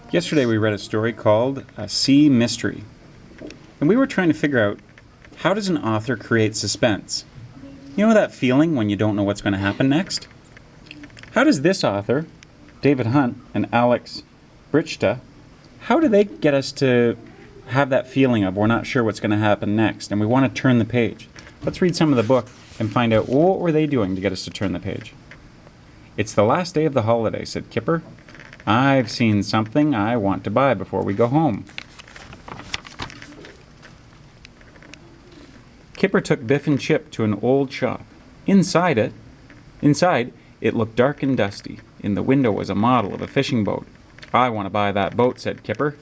Yesterday we read a story called A Sea Mystery, and we were trying to figure out, how does an author create suspense? You know that feeling when you don't know what's going to happen next? How does this author, David Hunt and Alex Brichta, how do they get us to have that feeling of we're not sure what's going to happen next and we want to turn the page? Let's read some of the book and find out what were they doing to get us to turn the page. "It's the last day of the holiday," said Kipper. "I've seen something I want to buy before we go home." Kipper took Biff and Chip to an old shop. Inside, it looked dark and dusty. In the window was a model of a fishing boat. "I want to buy that boat," said Kipper.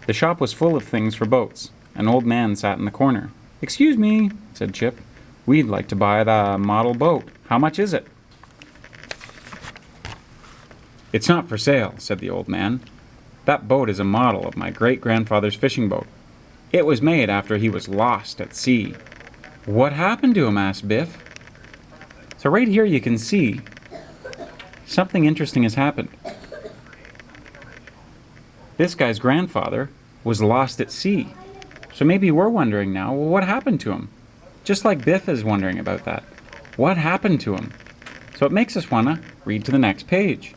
The shop was full of things for boats. An old man sat in the corner. "Excuse me," said Chip. "We'd like to buy the model boat. How much is it?" "It's not for sale," said the old man. "That boat is a model of my great-grandfather's fishing boat. It was made after he was lost at sea." "What happened to him?" asked Biff. So right here you can see something interesting has happened. This guy's grandfather was lost at sea. So maybe we're wondering now, well, what happened to him? Just like Biff is wondering about that. What happened to him? So it makes us want to read to the next page.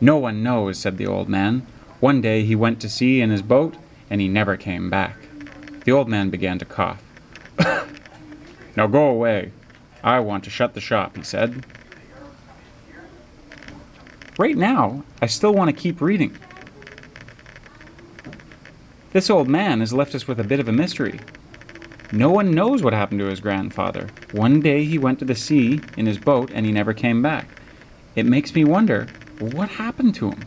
"No one knows," said the old man. "One day he went to sea in his boat, and he never came back." The old man began to cough. "Now go away. I want to shut the shop," he said. Right now, I still want to keep reading. This old man has left us with a bit of a mystery. No one knows what happened to his grandfather. One day he went to the sea in his boat, and he never came back. It makes me wonder, what happened to him?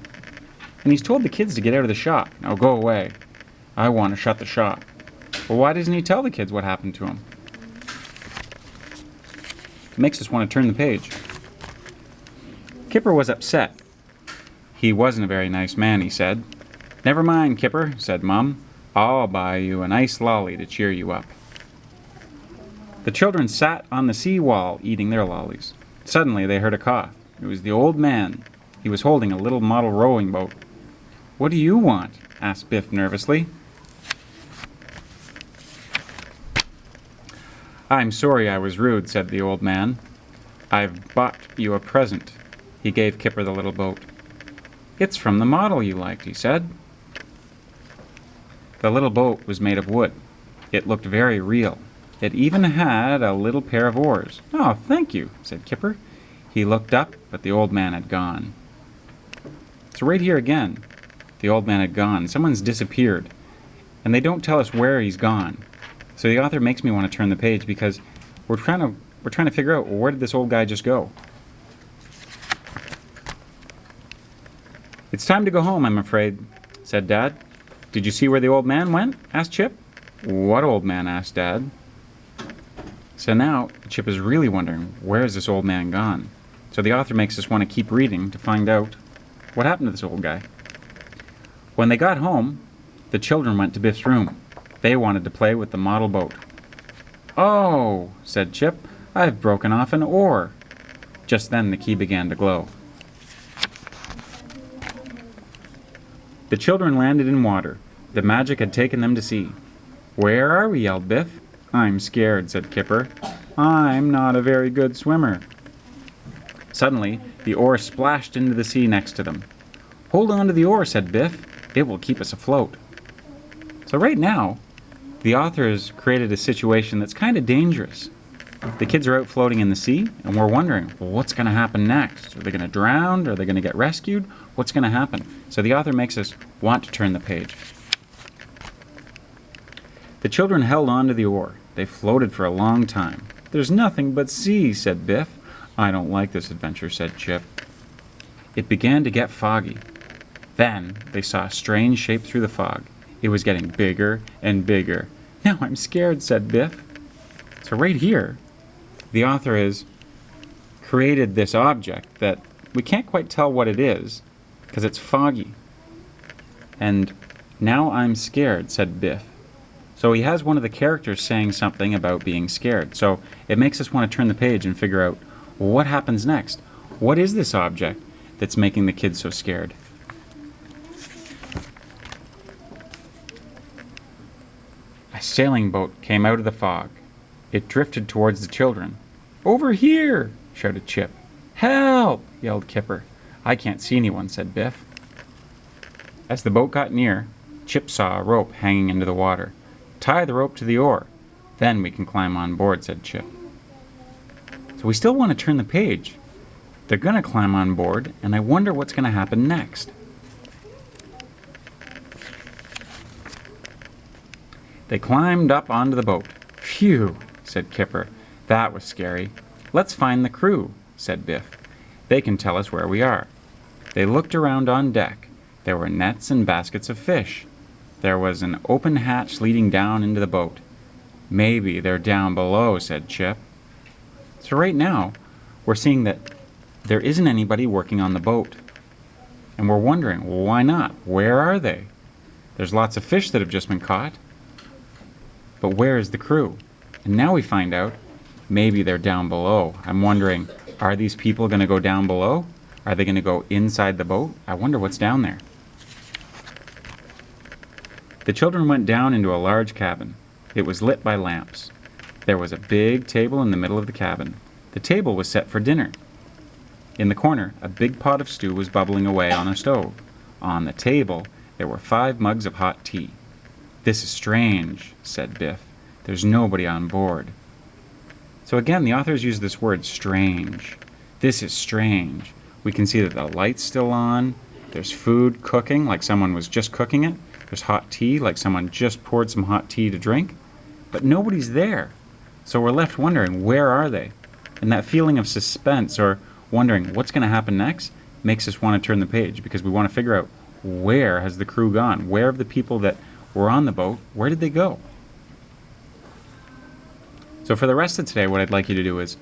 And he's told the kids to get out of the shop. "Now go away. I want to shut the shop." Well, why doesn't he tell the kids what happened to him? It makes us want to turn the page. Kipper was upset. He wasn't a very nice man, he said. "Never mind, Kipper," said Mum. "I'll buy you a nice lolly to cheer you up." The children sat on the sea wall eating their lollies. Suddenly they heard a cough. It was the old man. He was holding a little model rowing boat. "What do you want?" asked Biff nervously. "I'm sorry I was rude," said the old man. "I've bought you a present." He gave Kipper the little boat. "It's from the model you liked," he said. The little boat was made of wood. It looked very real. It even had a little pair of oars. "Oh, thank you," said Kipper. He looked up, but the old man had gone. So right here again, the old man had gone. Someone's disappeared, and they don't tell us where he's gone. So the author makes me want to turn the page because we're trying to figure out, well, where did this old guy just go? "It's time to go home, I'm afraid," said Dad. "Did you see where the old man went?" asked Chip. "What old man?" asked Dad. So now Chip is really wondering, where is this old man gone? So the author makes us want to keep reading to find out what happened to this old guy. When they got home, the children went to Biff's room. They wanted to play with the model boat. "Oh," said Chip, "I've broken off an oar." Just then the key began to glow. The children landed in water. The magic had taken them to sea. "Where are we?" yelled Biff. "I'm scared," said Kipper. "I'm not a very good swimmer." Suddenly, the oar splashed into the sea next to them. "Hold on to the oar," said Biff. "It will keep us afloat." So right now, the author has created a situation that's kind of dangerous. The kids are out floating in the sea, and we're wondering, well, what's going to happen next? Are they going to drown? Are they going to get rescued? What's going to happen? So the author makes us want to turn the page. The children held on to the oar. They floated for a long time. "There's nothing but sea," said Biff. "I don't like this adventure," said Chip. It began to get foggy. Then they saw a strange shape through the fog. It was getting bigger and bigger. "Now I'm scared," said Biff. So right here, the author has created this object that we can't quite tell what it is because it's foggy. And "now I'm scared," said Biff. So he has one of the characters saying something about being scared. So it makes us want to turn the page and figure out, well, what happens next? What is this object that's making the kids so scared? sailing boat came out of the fog. It drifted towards the children. "Over here!" shouted Chip. "Help!" yelled Kipper. "I can't see anyone," said Biff. As the boat got near, Chip saw a rope hanging into the water. "Tie the rope to the oar. Then we can climb on board," said Chip. So we still want to turn the page. They're going to climb on board, and I wonder what's going to happen next. They climbed up onto the boat. "Phew," said Kipper. "That was scary. Let's find the crew," said Biff. "They can tell us where we are." They looked around on deck. There were nets and baskets of fish. There was an open hatch leading down into the boat. "Maybe they're down below," said Chip. So right now, we're seeing that there isn't anybody working on the boat. And we're wondering, well, why not? Where are they? There's lots of fish that have just been caught. But where is the crew? And now we find out, maybe they're down below. I'm wondering, are these people going to go down below? Are they going to go inside the boat? I wonder what's down there. The children went down into a large cabin. It was lit by lamps. There was a big table in the middle of the cabin. The table was set for dinner. In the corner, a big pot of stew was bubbling away on a stove. On the table, there were 5 mugs of hot tea. "This is strange," said Biff. "There's nobody on board." So again, the authors use this word strange. This is strange. We can see that the light's still on. There's food cooking, like someone was just cooking it. There's hot tea, like someone just poured some hot tea to drink. But nobody's there. So we're left wondering, where are they? And that feeling of suspense or wondering what's going to happen next makes us want to turn the page because we want to figure out, where has the crew gone? Where have the people that were on the boat, where did they go? So for the rest of today, what I'd like you to do is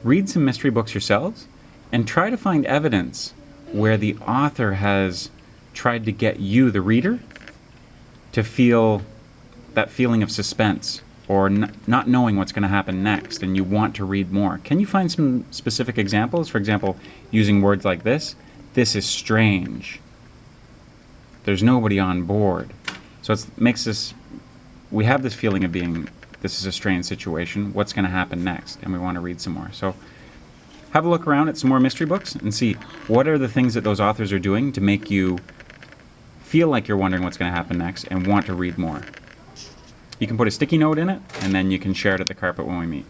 read some mystery books yourselves and try to find evidence where the author has tried to get you, the reader, to feel that feeling of suspense or not knowing what's going to happen next and you want to read more. Can you find some specific examples? For example, using words like this. This is strange. There's nobody on board. So it makes us, we have this feeling of being, this is a strange situation. What's going to happen next? And we want to read some more. So have a look around at some more mystery books and see what are the things that those authors are doing to make you feel like you're wondering what's going to happen next and want to read more. You can put a sticky note in it, and then you can share it at the carpet when we meet.